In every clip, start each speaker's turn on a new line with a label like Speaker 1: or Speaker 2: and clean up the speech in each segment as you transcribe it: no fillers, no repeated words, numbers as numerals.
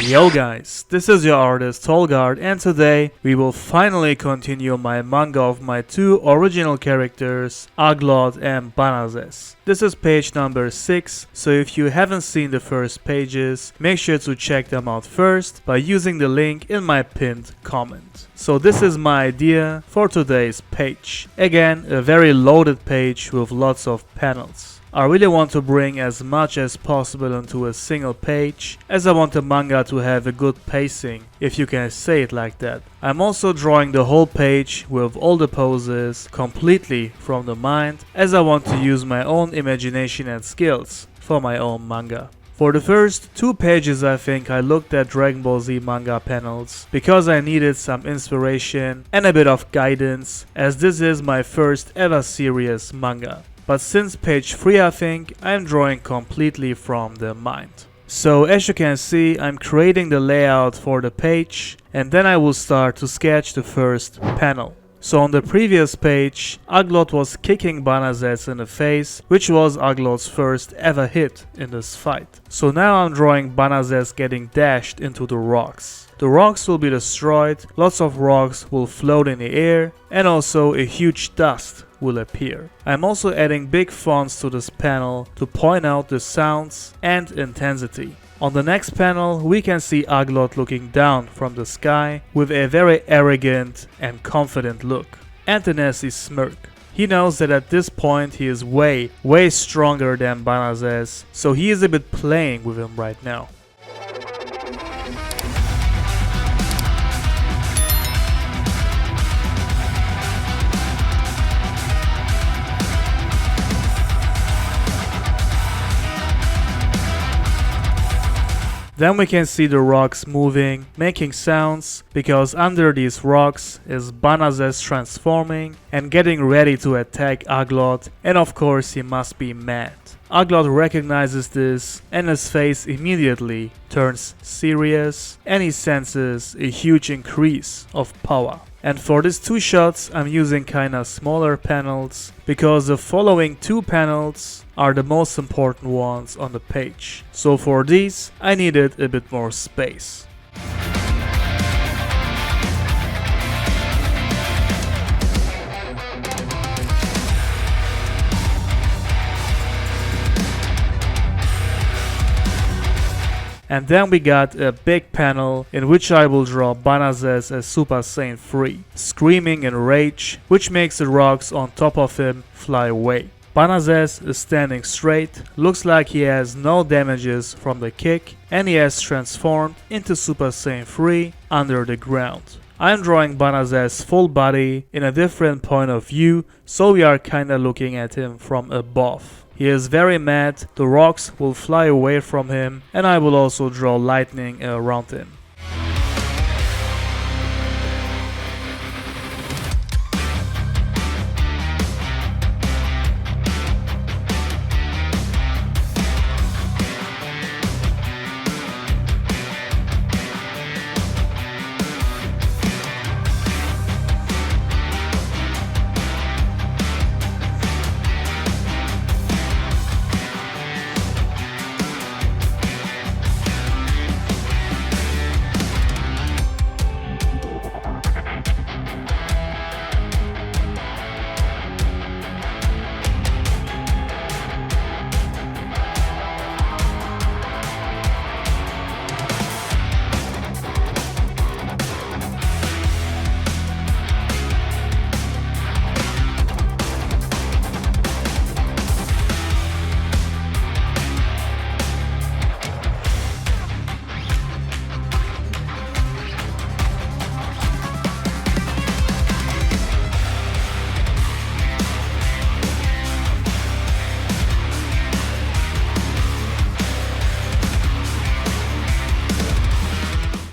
Speaker 1: Yo guys, this is your artist Tolgard, and today we will finally continue my manga of my two original characters, Aglot and Banazes. This is page number 6, so if you haven't seen the first pages, make sure to check them out first by using the link in my pinned comment. So this is my idea for today's page. Again, a very loaded page with lots of panels. I really want to bring as much as possible into a single page, as I want the manga to have a good pacing, if you can say it like that. I'm also drawing the whole page with all the poses completely from the mind, as I want to use my own imagination and skills for my own manga. For the first 2 pages I think I looked at Dragon Ball Z manga panels because I needed some inspiration and a bit of guidance, as this is my first ever serious manga. But since page 3 I think, I'm drawing completely from the mind. So as you can see, I'm creating the layout for the page, and then I will start to sketch the first panel. So on the previous page, Aglot was kicking Banazes in the face, which was Aglot's first ever hit in this fight. So now I'm drawing Banazes getting dashed into the rocks. The rocks will be destroyed, lots of rocks will float in the air, and also a huge dust will appear. I'm also adding big fonts to this panel to point out the sounds and intensity. On the next panel, we can see Aglot looking down from the sky with a very arrogant and confident look and a nasty smirk. He knows that at this point he is way stronger than Banazes, so he is a bit playing with him right now. Then we can see the rocks moving, making sounds, because under these rocks is Banazes transforming and getting ready to attack Aglot, and of course he must be mad. Aglot recognizes this and his face immediately turns serious and he senses a huge increase of power. And for these 2 shots I'm using kinda smaller panels because the following 2 panels are the most important ones on the page. So for these I needed a bit more space. And then we got a big panel in which I will draw Banazes as Super Saiyan 3, screaming in rage, which makes the rocks on top of him fly away. Banazes is standing straight, looks like he has no damages from the kick, and he has transformed into Super Saiyan 3 under the ground. I'm drawing Banazes' full body in a different point of view, so we are kinda looking at him from above. He is very mad, the rocks will fly away from him, and I will also draw lightning around him.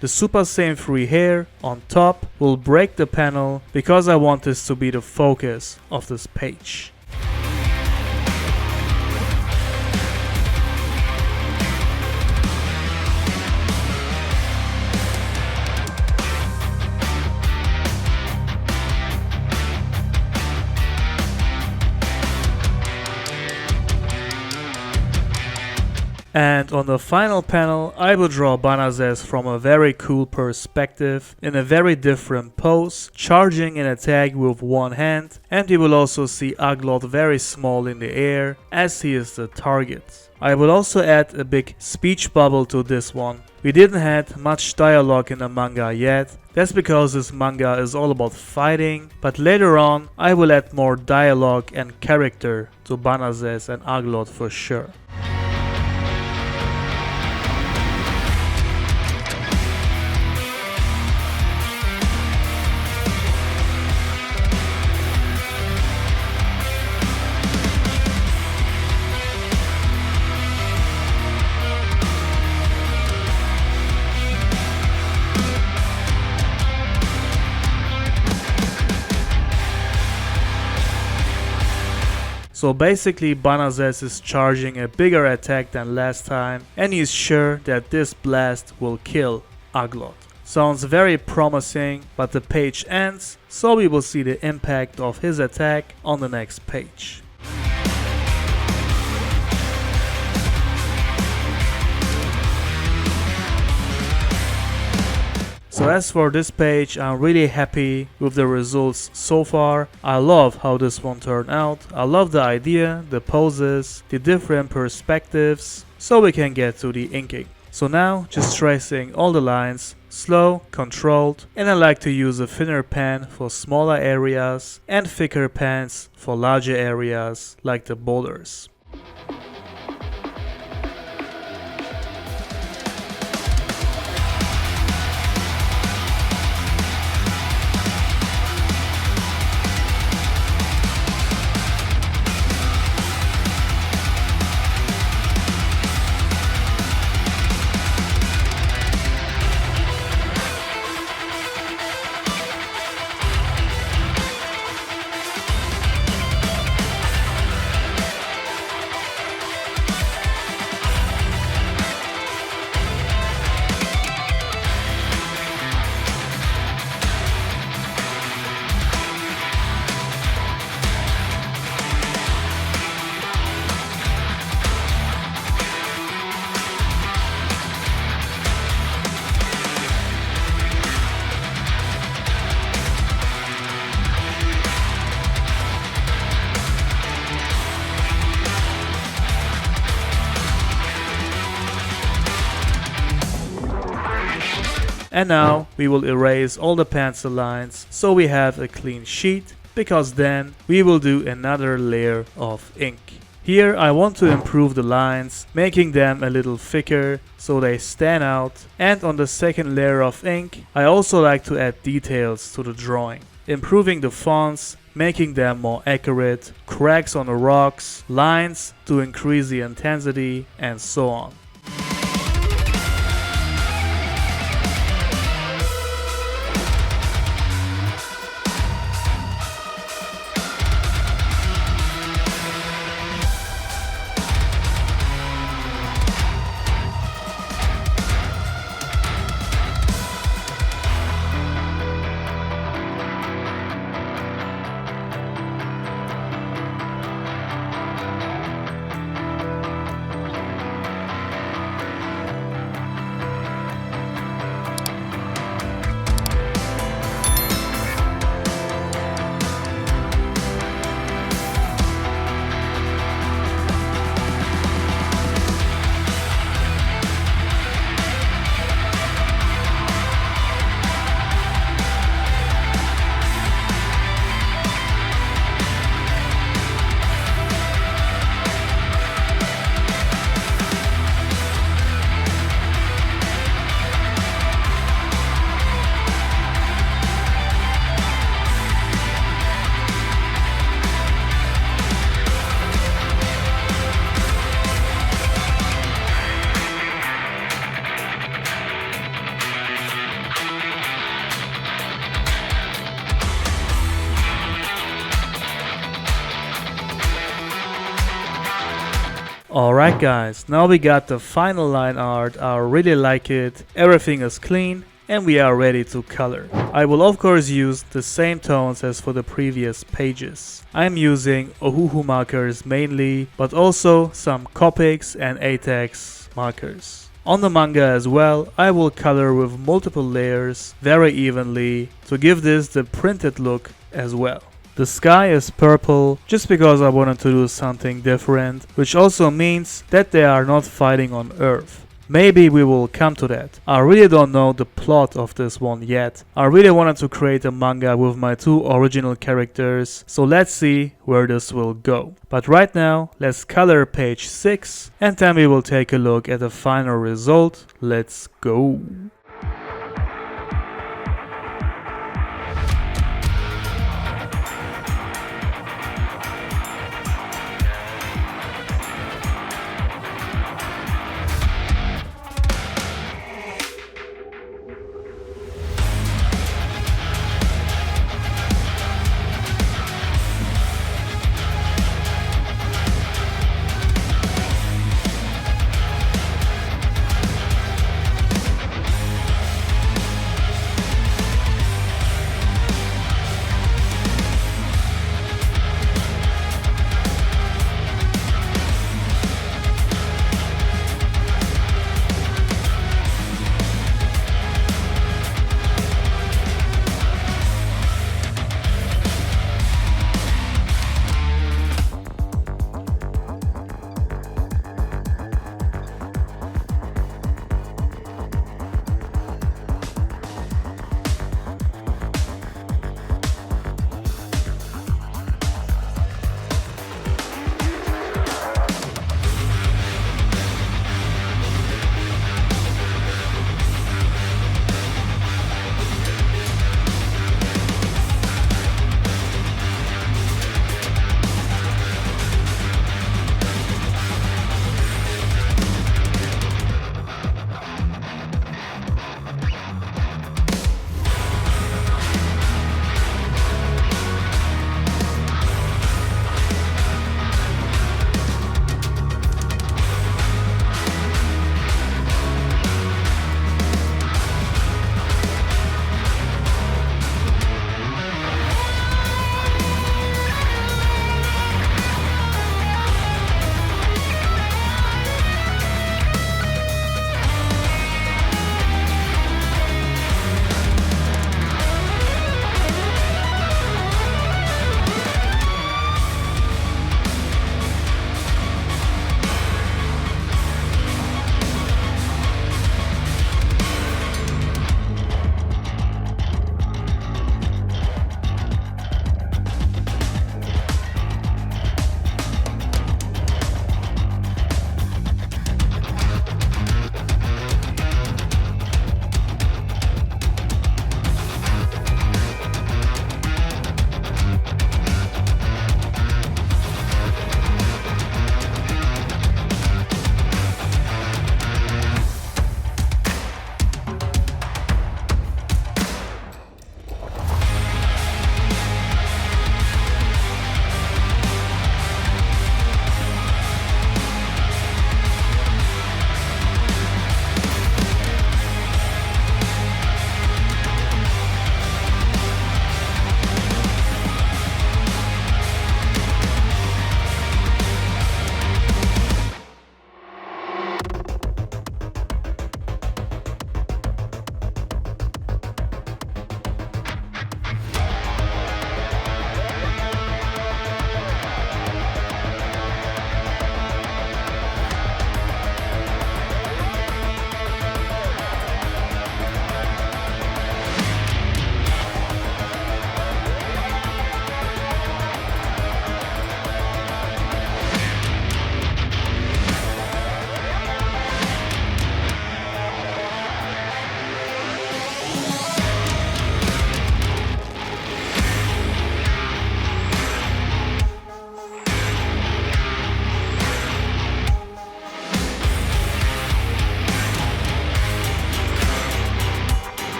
Speaker 1: The Super Saiyan 3 hair on top will break the panel because I want this to be the focus of this page. And on the final panel, I will draw Banazes from a very cool perspective, in a very different pose, charging an attack with one hand, and we will also see Aglot very small in the air, as he is the target. I will also add a big speech bubble to this one. We didn't have much dialogue in the manga yet, that's because this manga is all about fighting, but later on I will add more dialogue and character to Banazes and Aglot for sure. So basically Banazes is charging a bigger attack than last time, and he's sure that this blast will kill Aglot. Sounds very promising, but the page ends, so we will see the impact of his attack on the next page. So as for this page, I'm really happy with the results so far. I love how this one turned out. I love the idea, the poses, the different perspectives, so we can get to the inking. So now just tracing all the lines, slow, controlled, and I like to use a thinner pen for smaller areas and thicker pens for larger areas like the borders. And now we will erase all the pencil lines so we have a clean sheet, because then we will do another layer of ink. Here I want to improve the lines, making them a little thicker so they stand out, and on the second layer of ink I also like to add details to the drawing, improving the fonts, making them more accurate, cracks on the rocks, lines to increase the intensity, and so on. Alright guys, now we got the final line art. I really like it, everything is clean and we are ready to color. I will of course use the same tones as for the previous pages. I'm using Ohuhu markers mainly, but also some Copics and Arrtx Markers. On the manga as well, I will color with multiple layers very evenly to give this the printed look as well. The sky is purple just because I wanted to do something different, which also means that they are not fighting on Earth. Maybe we will come to that. I really don't know the plot of this one yet. I really wanted to create a manga with my two original characters, so let's see where this will go. But right now, let's color page 6 and then we will take a look at the final result. Let's go.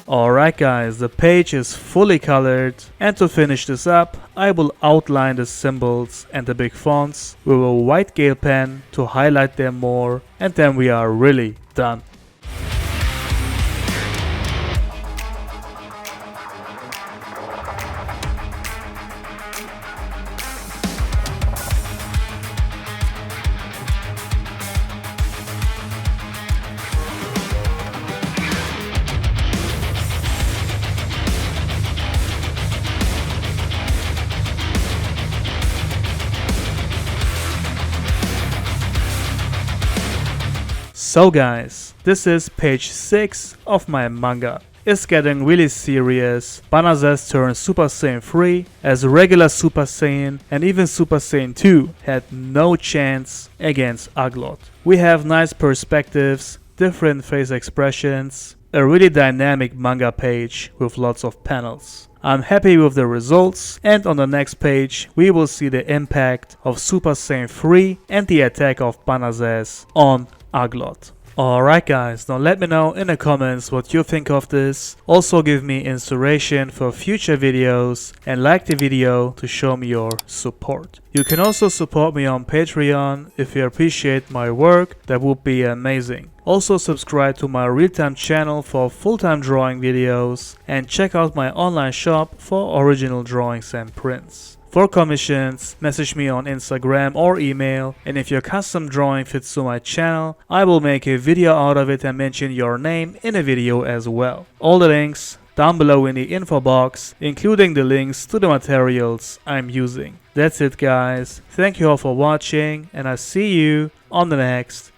Speaker 1: Alright guys, the page is fully colored, and to finish this up, I will outline the symbols and the big fonts with a white gel pen to highlight them more, and then we are really done. So guys, this is page 6 of my manga. It's getting really serious. Banazes turned Super Saiyan 3 as regular Super Saiyan, and even Super Saiyan 2 had no chance against Aglot. We have nice perspectives, different face expressions, a really dynamic manga page with lots of panels. I'm happy with the results, and on the next page we will see the impact of Super Saiyan 3 and the attack of Banazes on Aglot. Alright guys, now let me know in the comments what you think of this. Also give me inspiration for future videos and like the video to show me your support. You can also support me on Patreon if you appreciate my work, that would be amazing. Also subscribe to my real-time channel for full-time drawing videos and check out my online shop for original drawings and prints. For commissions, message me on Instagram or email, and if your custom drawing fits to my channel, I will make a video out of it and mention your name in a video as well. All the links down below in the info box, including the links to the materials I'm using. That's it guys, thank you all for watching, and I'll see you on the next